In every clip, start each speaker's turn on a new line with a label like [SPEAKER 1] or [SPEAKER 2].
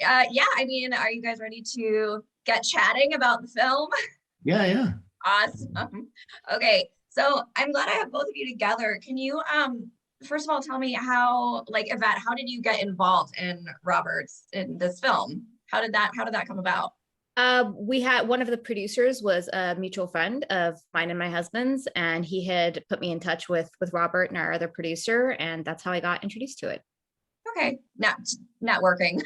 [SPEAKER 1] Yeah, I mean, are you guys ready to get chatting about the film?
[SPEAKER 2] Yeah.
[SPEAKER 1] Awesome. Okay, so I'm glad I have both of you together. Can you first of all tell me how, like, Yvette, how did you get involved in Roberts in this film? How did that come about?
[SPEAKER 3] We had one of the producers was a mutual friend of mine and my husband's, and he had put me in touch with Robert and our other producer, and that's how I got introduced to it.
[SPEAKER 1] Okay, networking,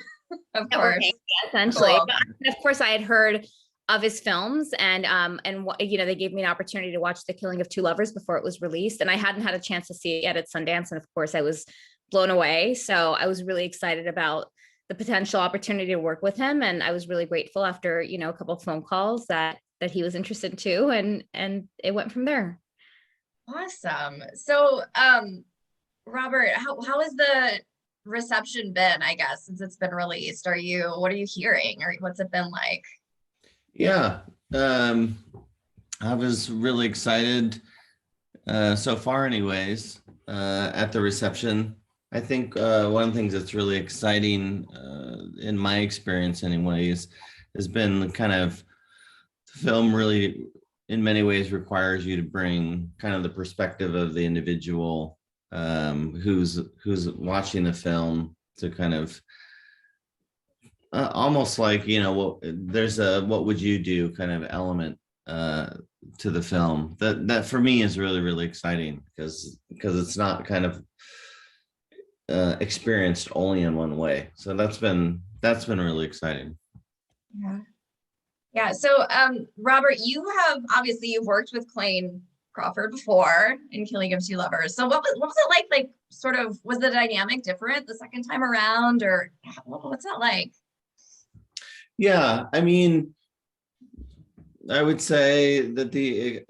[SPEAKER 1] of course.
[SPEAKER 3] Networking, yeah, essentially.
[SPEAKER 1] Cool.
[SPEAKER 3] But of course, I had heard of his films, and they gave me an opportunity to watch The Killing of Two Lovers before it was released, and I hadn't had a chance to see it yet at Sundance, and of course, I was blown away. So I was really excited about the potential opportunity to work with him, and I was really grateful after a couple of phone calls that he was interested too, and it went from there.
[SPEAKER 1] Awesome. So, Robert, how has the reception been, I guess, since it's been released? What are you hearing, or what's it been like?
[SPEAKER 2] Yeah. I was really excited so far anyways at the reception. I think one of the things that's really exciting in my experience anyways has been kind of the film really in many ways requires you to bring kind of the perspective of the individual who's watching the film to kind of almost like, there's a what would you do kind of element to the film that for me is really, really exciting because it's not kind of experienced only in one way. So that's been really exciting.
[SPEAKER 1] Yeah. So, Robert, you've worked with Clayne Crawford before in Killing of Two Lovers. So what was it like? Like, sort of, was the dynamic different the second time around, or what's that like?
[SPEAKER 2] Yeah, I mean, I would say that the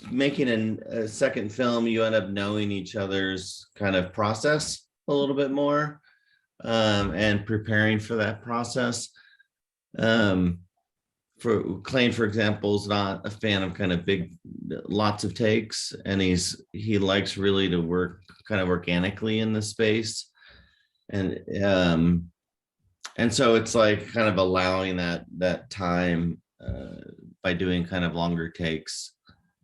[SPEAKER 2] making a second film, you end up knowing each other's kind of process a little bit more, and preparing for that process. For Clayne, for example, is not a fan of kind of lots of takes, and he likes really to work kind of organically in the space, and so it's like kind of allowing that time by doing kind of longer takes,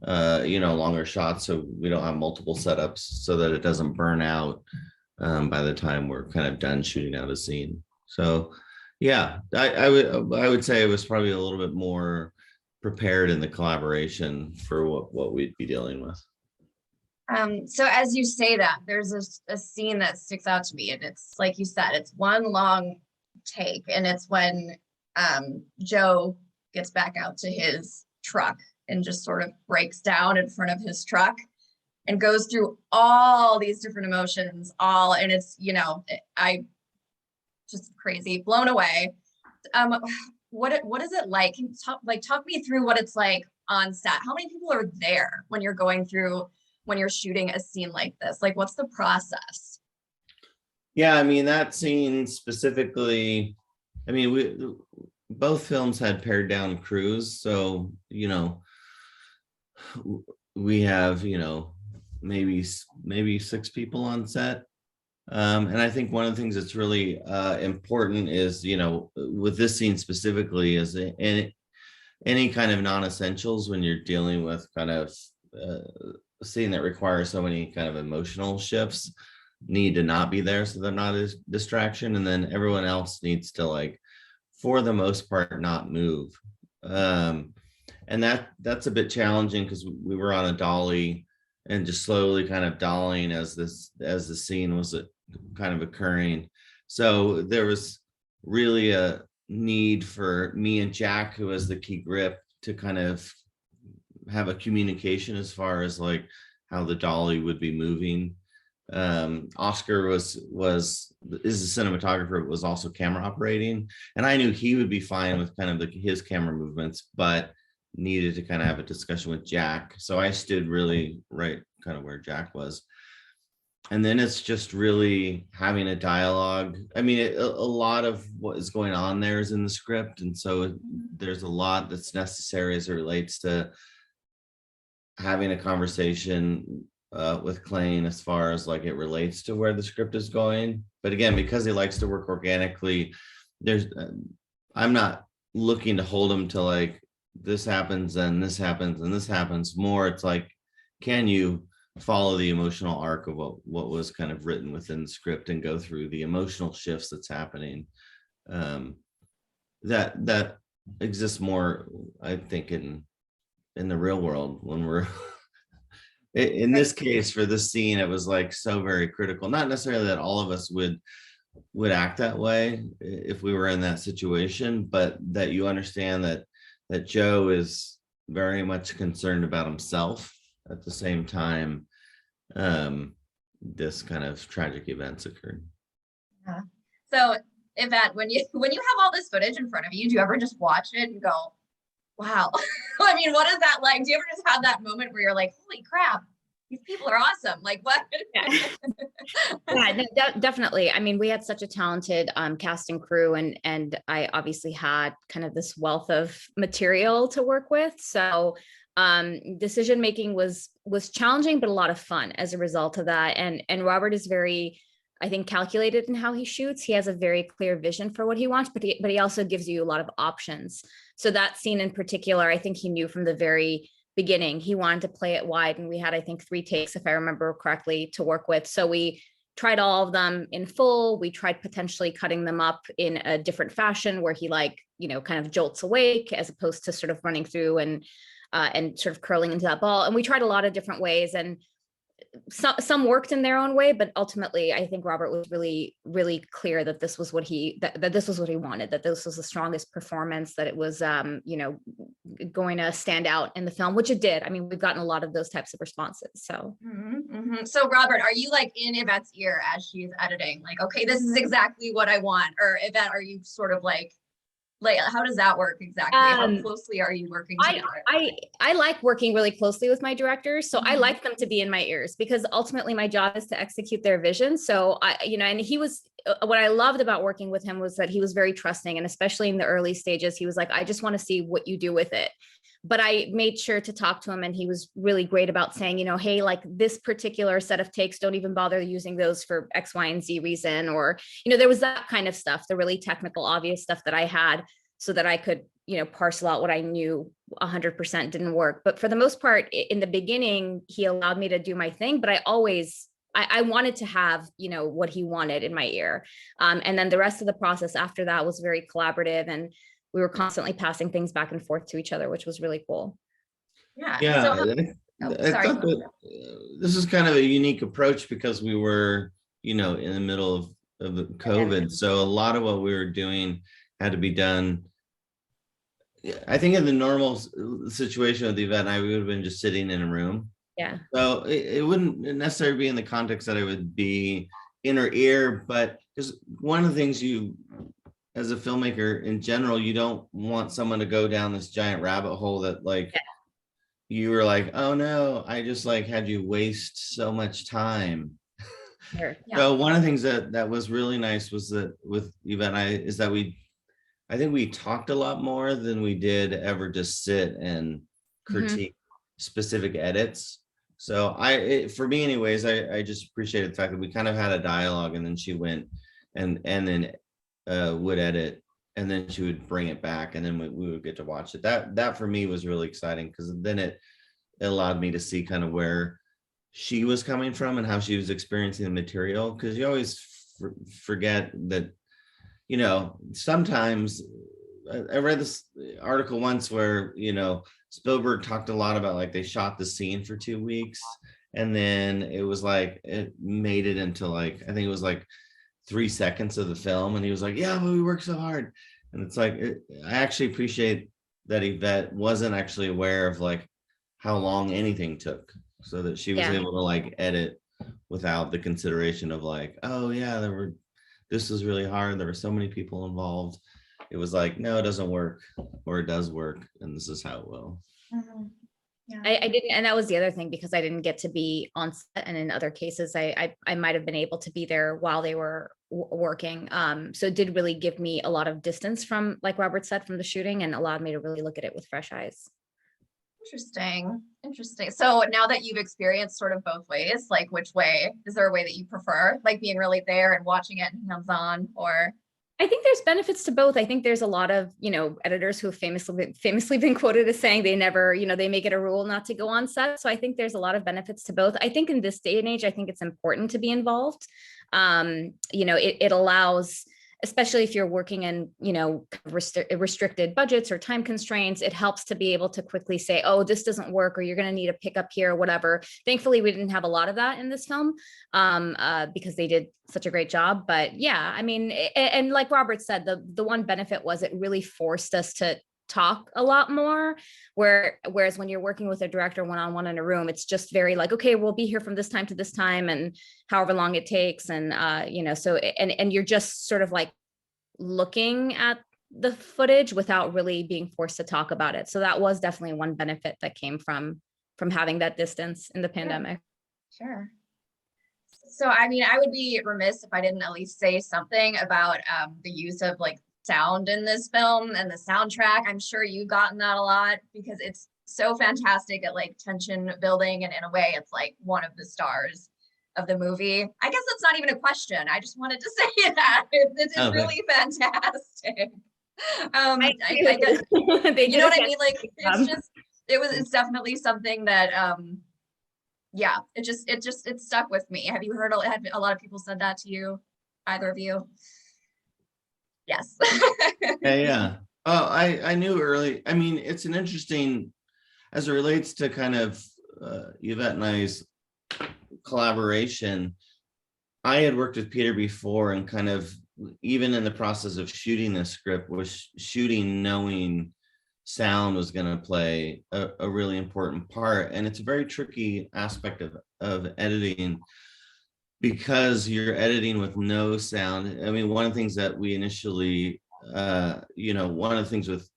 [SPEAKER 2] longer shots, so we don't have multiple setups, so that it doesn't burn out by the time we're kind of done shooting out a scene. So yeah, I would say it was probably a little bit more prepared in the collaboration for what we'd be dealing with.
[SPEAKER 1] So as you say that, there's a scene that sticks out to me, and it's like you said, it's one long take, and it's when Joe gets back out to his truck and just sort of breaks down in front of his truck and goes through all these different emotions, and it's, I just crazy, blown away. What is it like? Can you talk me through what it's like on set? How many people are there when you're shooting a scene like this? Like, what's the process?
[SPEAKER 2] Yeah, I mean, that scene specifically, I mean, both films had pared down crews, so we have maybe 6 people on set. And I think one of the things that's really important is, with this scene specifically, is any kind of non-essentials when you're dealing with kind of a scene that requires so many kind of emotional shifts need to not be there, so they're not a distraction. And then everyone else needs to, like, for the most part, not move. And that's a bit challenging because we were on a dolly and just slowly kind of dollying as the scene was kind of occurring. So there was really a need for me and Jack, who was the key grip, to kind of have a communication as far as like how the dolly would be moving. Oscar is a cinematographer, but was also camera operating, and I knew he would be fine with kind of his camera movements, but needed to kind of have a discussion with Jack. So I stood really right kind of where Jack was. And then it's just really having a dialogue. I mean, a lot of what is going on there is in the script. And so there's a lot that's necessary as it relates to having a conversation with Clayne as far as like it relates to where the script is going. But again, because he likes to work organically, there's I'm not looking to hold him to like this happens and this happens and this happens. More it's like, can you follow the emotional arc of what was kind of written within the script and go through the emotional shifts that's happening, that exists more, I think, in the real world when we're in this case for this scene. It was like so very critical, not necessarily that all of us would act that way if we were in that situation, but that you understand that Joe is very much concerned about himself at the same time this kind of tragic events occurred.
[SPEAKER 1] Yeah. So Yvette, when you have all this footage in front of you, do you ever just watch it and go, wow? I mean, what is that like? Do you ever just have that moment where you're like, holy crap, these people are awesome? Like what?
[SPEAKER 3] Yeah, no, definitely. I mean, we had such a talented cast and crew, and I obviously had kind of this wealth of material to work with. So decision making was challenging, but a lot of fun as a result of that. And Robert is very, I think, calculated in how he shoots. He has a very clear vision for what he wants, but he also gives you a lot of options. So that scene in particular, I think he knew from the very beginning he wanted to play it wide, and we had, I think, 3 takes, if I remember correctly, to work with. So we tried all of them in full. We tried potentially cutting them up in a different fashion where he, like, you know, kind of jolts awake as opposed to sort of running through and sort of curling into that ball. And we tried a lot of different ways, and some worked in their own way, but ultimately I think Robert was really, really clear that this was what that this was what he wanted, that this was the strongest performance, that it was, you know, going to stand out in the film, which it did. I mean, we've gotten a lot of those types of responses. So,
[SPEAKER 1] So Robert, are you like in Yvette's ear as she's editing? Like, okay, this is exactly what I want. Or Yvette, are you sort of like how does that work exactly? How closely are you working together?
[SPEAKER 3] I like working really closely with my directors. So I like them to be in my ears, because ultimately my job is to execute their vision. So you know, and he was, what I loved about working with him was that he was very trusting. And especially in the early stages, he was like, I just want to see what you do with it. But I made sure to talk to him, and he was really great about saying, you know, hey, like this particular set of takes, don't even bother using those for X, Y, and Z reason. Or, you know, there was that kind of stuff, the really technical, obvious stuff that I had, so that I could, you know, parcel out what I knew 100% didn't work. But for the most part, in the beginning, he allowed me to do my thing, but I wanted to have, you know, what he wanted in my ear. And then the rest of the process after that was very collaborative, and we were constantly passing things back and forth to each other, which was really cool.
[SPEAKER 1] Yeah.
[SPEAKER 2] Yeah.
[SPEAKER 1] So,
[SPEAKER 2] I thought that this is kind of a unique approach because we were, you know, in the middle of the COVID. So a lot of what we were doing had to be done. I think in the normal situation with the event, I would have been just sitting in a room.
[SPEAKER 3] Yeah.
[SPEAKER 2] So it wouldn't necessarily be in the context that I would be in her ear, but because one of the things you, as a filmmaker in general, you don't want someone to go down this giant rabbit hole that like, you were like, oh no, I just like had you waste so much time.
[SPEAKER 3] Sure. Yeah.
[SPEAKER 2] So one of the things that was really nice was that with Yvette and I is that I think we talked a lot more than we did ever just sit and critique specific edits. So for me anyways, I just appreciated the fact that we kind of had a dialogue, and then she went and then would edit, and then she would bring it back, and then we would get to watch it. That for me was really exciting, because then it allowed me to see kind of where she was coming from and how she was experiencing the material. Because you always forget that, you know, sometimes I read this article once where, you know, Spielberg talked a lot about like they shot the scene for 2 weeks, and then it was like it made it into like, I think it was like 3 seconds of the film, and he was like, yeah, but we worked so hard. And it's like I actually appreciate that Yvette wasn't actually aware of like how long anything took, so that she was able to like edit without the consideration of like, oh yeah, this was really hard, there were so many people involved. It was like, no, it doesn't work, or it does work, and this is how it will.
[SPEAKER 3] Yeah. I didn't, and that was the other thing, because I didn't get to be on set, and in other cases I might have been able to be there while they were working. So it did really give me a lot of distance from, like Robert said, from the shooting, and allowed me to really look at it with fresh eyes.
[SPEAKER 1] Interesting. So now that you've experienced sort of both ways, like which way, is there a way that you prefer? Like being really there and watching it and hands-on, or?
[SPEAKER 3] I think there's benefits to both. I think there's a lot of, editors who have famously been quoted as saying they never, they make it a rule not to go on set. So I think there's a lot of benefits to both. I think in this day and age, I think it's important to be involved. It allows, especially if you're working in, restricted budgets or time constraints, it helps to be able to quickly say, oh, this doesn't work, or you're going to need a pickup here or whatever. Thankfully, we didn't have a lot of that in this film because they did such a great job. But yeah, I mean, and like Robert said, the one benefit was it really forced us to talk a lot more, whereas when you're working with a director one-on-one in a room, it's just very like, okay, we'll be here from this time to this time and however long it takes. And so and you're just sort of like looking at the footage without really being forced to talk about it. So that was definitely one benefit that came from having that distance in the pandemic.
[SPEAKER 1] Sure. So I mean, I would be remiss if I didn't at least say something about the use of like sound in this film and the soundtrack. I'm sure you've gotten that a lot because it's so fantastic at like tension building, and in a way it's like one of the stars of the movie. I guess that's not even a question. I just wanted to say that it's really fantastic. I guess, you know what I mean? Like it's definitely something that yeah, it stuck with me. Have you heard had a lot of people said that to you, either of you? Yes.
[SPEAKER 2] Yeah. Oh, I knew early. I mean, it's an interesting, as it relates to kind of Yvette and I's collaboration. I had worked with Peter before, and kind of even in the process of shooting this script was shooting knowing sound was going to play a really important part. And it's a very tricky aspect of editing, because you're editing with no sound. I mean, one of the things that we initially, one of the things with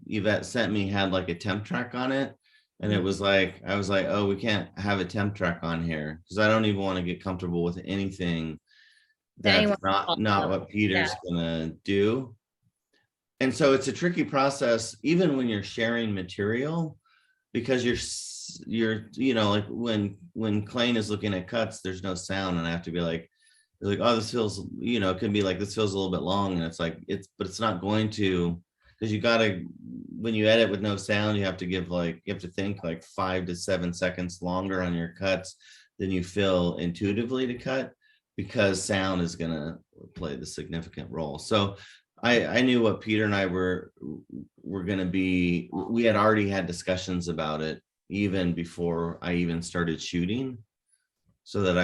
[SPEAKER 2] Yvette sent me had like a temp track on it. And it was like, I was like, oh, we can't have a temp track on here because I don't even want to get comfortable with anything that's not what Peter's gonna do. And so it's a tricky process, even when you're sharing material, because you're like when Clayne is looking at cuts, there's no sound, and I have to be like, oh, this feels, it can be like, this feels a little bit long, and it's like, but it's not going to, because you gotta, when you edit with no sound, you have to think like 5 to 7 seconds longer on your cuts than you feel intuitively to cut, because sound is gonna play the significant role. So I knew what Peter and I were gonna be. We had already had discussions about it even before I even started shooting, so that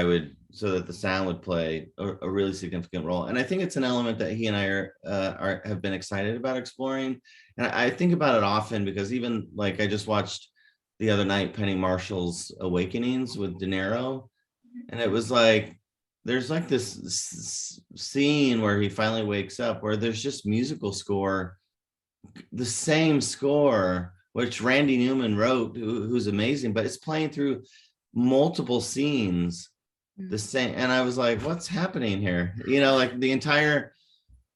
[SPEAKER 2] the sound would play a really significant role. And I think it's an element that he and I have been excited about exploring. And I think about it often, because even like I just watched the other night Penny Marshall's Awakenings with De Niro, and it was like, there's like this scene where he finally wakes up, where there's just musical score, the same score, which Randy Newman wrote, who's amazing, but it's playing through multiple scenes the same. And I was like, what's happening here? Like the entire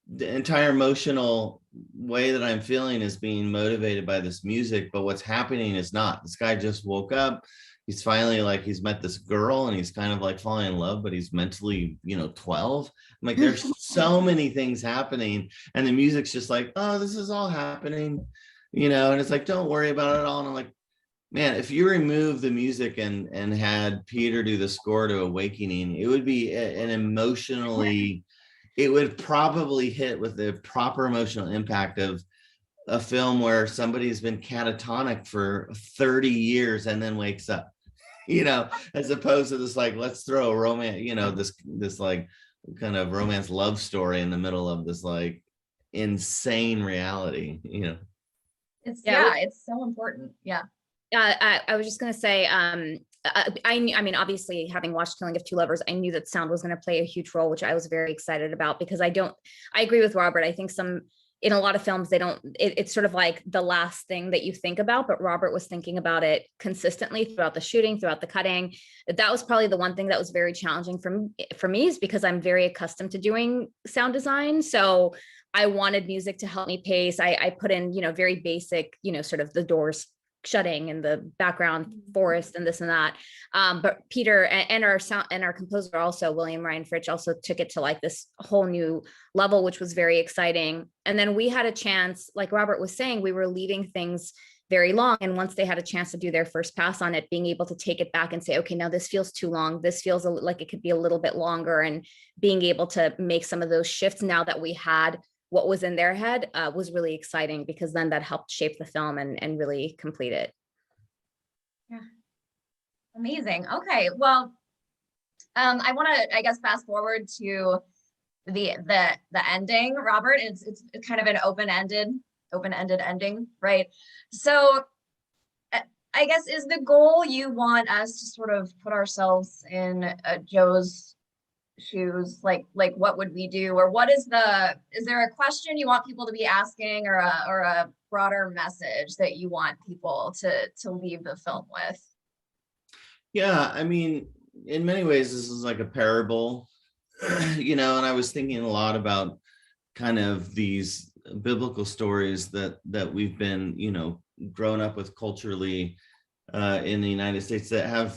[SPEAKER 2] emotional way that I'm feeling is being motivated by this music, but what's happening is not. This guy just woke up. He's finally like, he's met this girl and he's kind of like falling in love, but he's mentally, 12. I'm like, there's so many things happening, and the music's just like, oh, this is all happening, and it's like, don't worry about it all. And I'm like, man, if you remove the music and had Peter do the score to Awakening, it would be an emotionally, it would probably hit with the proper emotional impact of a film where somebody's been catatonic for 30 years and then wakes up, as opposed to this, like, let's throw a romance, this like kind of romance love story in the middle of this like insane reality,
[SPEAKER 1] it's so important. Yeah.
[SPEAKER 3] I was just going to say, I mean, obviously, having watched Killing of Two Lovers, I knew that sound was going to play a huge role, which I was very excited about, because I agree with Robert. I think in a lot of films, it's sort of like the last thing that you think about, but Robert was thinking about it consistently throughout the shooting, throughout the cutting. That was probably the one thing that was very challenging for me, is because I'm very accustomed to doing sound design. So I wanted music to help me pace. I put in, very basic, sort of the Doors shutting and the background forest and this and that. But Peter and our sound and our composer also, William Ryan Fritch, also took it to like this whole new level, which was very exciting. And then we had a chance, like Robert was saying, we were leaving things very long. And once they had a chance to do their first pass on it, being able to take it back and say, okay, now this feels too long. This feels like it could be a little bit longer, and being able to make some of those shifts now that we had what was in their head was really exciting, because then that helped shape the film and really complete it.
[SPEAKER 1] Yeah. Amazing. Okay. Well, I want to, I guess, fast forward to the ending, Robert. It's kind of an open-ended ending, right? So I guess, is the goal you want us to sort of put ourselves in Joe's shoes, like what would we do, or is there a question you want people to be asking, or a broader message that you want people to leave the film with?
[SPEAKER 2] Yeah, I mean, in many ways this is like a parable, and I was thinking a lot about kind of these biblical stories that we've been grown up with culturally in the United States, that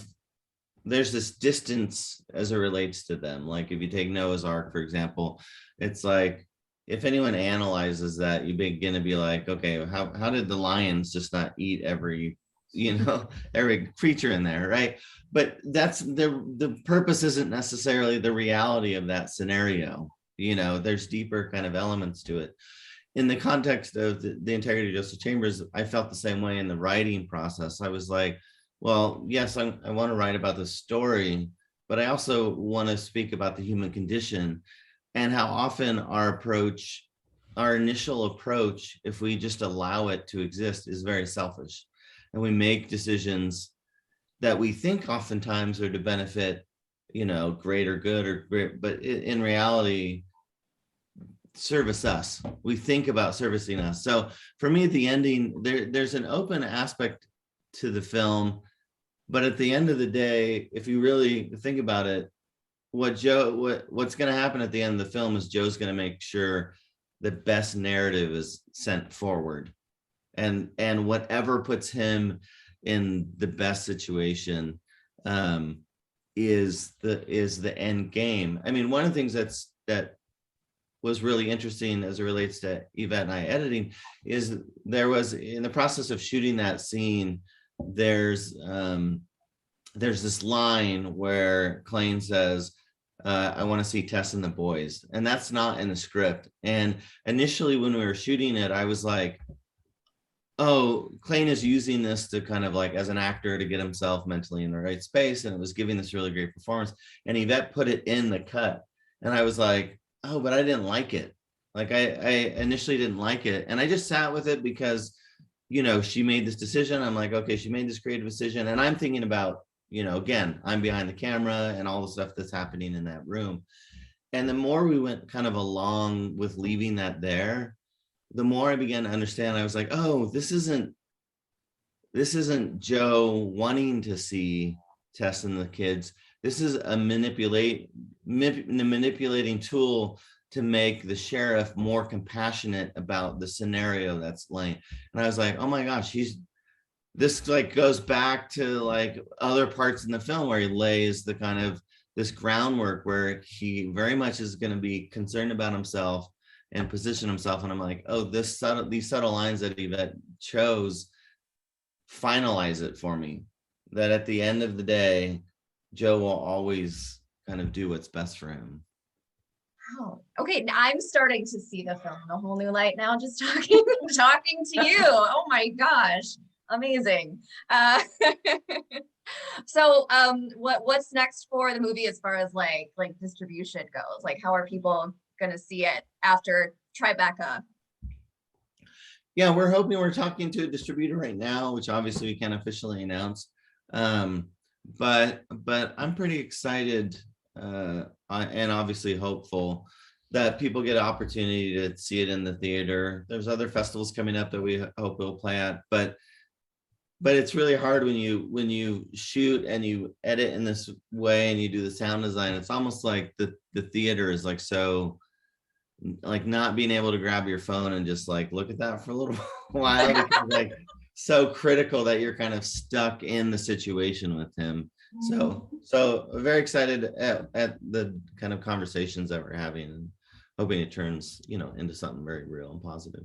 [SPEAKER 2] there's this distance as it relates to them. Like if you take Noah's Ark, for example, it's like, if anyone analyzes that, you begin to be like, okay, how did the lions just not eat every every creature in there, right? But that's the purpose isn't necessarily the reality of that scenario. There's deeper kind of elements to it. In the context of the integrity of Joseph Chambers, I felt the same way in the writing process. I was like, well, yes, I want to write about the story, but I also want to speak about the human condition, and how often our initial approach, if we just allow it to exist, is very selfish. And we make decisions that we think oftentimes are to benefit, greater good, but in reality, service us. We think about servicing us. So for me, at the ending, there's an open aspect to the film, but at the end of the day, if you really think about it, what's going to happen at the end of the film is Joe's going to make sure the best narrative is sent forward, and whatever puts him in the best situation is the end game. I mean, one of the things that was really interesting as it relates to Yvette and I editing is there was, in the process of shooting that scene, there's this line where Clayne says, I want to see Tess and the boys, and that's not in the script. And initially when we were shooting it, I was like, oh, Clayne is using this to kind of like as an actor to get himself mentally in the right space, and it was giving this really great performance. And Yvette put it in the cut, and I was like, oh, but I didn't like it. Like I initially didn't like it, and I just sat with it because she made this decision. I'm like, okay, she made this creative decision, and I'm thinking about, again, I'm behind the camera and all the stuff that's happening in that room. And the more we went kind of along with leaving that there, the more I began to understand. I was like, oh, this isn't Joe wanting to see Tess and the kids. This is a manipulating tool to make the sheriff more compassionate about the scenario that's laying. And I was like, oh my gosh, this like goes back to like other parts in the film where he lays the kind of this groundwork where he very much is going to be concerned about himself and position himself. And I'm like, oh, these subtle lines that Yvette chose finalize it for me, that at the end of the day, Joe will always kind of do what's best for him.
[SPEAKER 1] Wow. Okay, I'm starting to see the film in a whole new light now, just talking to you. Oh my gosh, amazing. So what's next for the movie as far as like distribution goes? Like, how are people gonna see it after Tribeca?
[SPEAKER 2] Yeah, we're talking to a distributor right now, which obviously we can't officially announce. But I'm pretty excited and obviously hopeful that people get an opportunity to see it in the theater. There's other festivals coming up that we hope we'll play at, but it's really hard when you shoot and you edit in this way and you do the sound design. It's almost like the theater is like, so like not being able to grab your phone and just like look at that for a little while, because like so critical that you're kind of stuck in the situation with him. So very excited at the kind of conversations that we're having, and hoping it turns, into something very real and positive.